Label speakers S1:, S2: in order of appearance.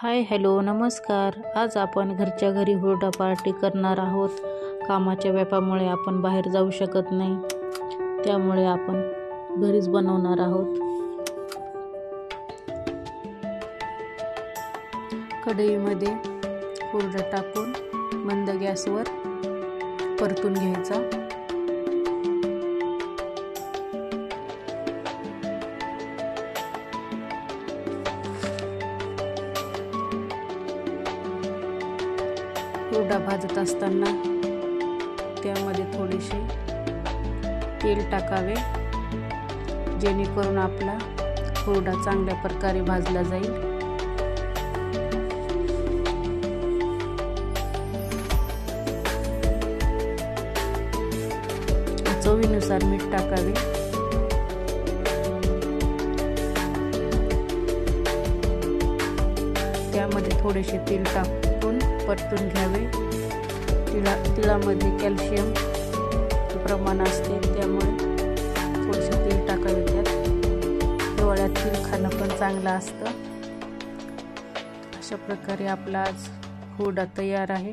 S1: Hi hello नमस्कार। आज आपण घरच्या घरी हुरडा पार्टी करणार आहोत। कामाच्या व्यापामुळे आपण बाहेर जाऊ शकत नाही, त्यामुळे आपण घरीच बनवणार आहोत। कढईमध्ये हुरडा टाकून मंद गॅसवर परतून घ्यायचा। हुरडा भाजत असताना त्यामध्ये थोडेसे तेल टाकावे, जेणेकरून आपला हुरडा चांगल्या प्रकारे भाजला जाईल। चवीनुसार मीठ टाकावे। त्यामध्ये थोडेसे तेल टाकून परतून घ्यावे। तिळामध्ये कॅल्शियम प्रमाण असते, त्यामुळे थोडेसे तेल टाकावे। त्यात हिवाळ्यात तीळ खाणं पण चांगलं असतं। अशा प्रकारे आपला आज हुरडा तयार आहे।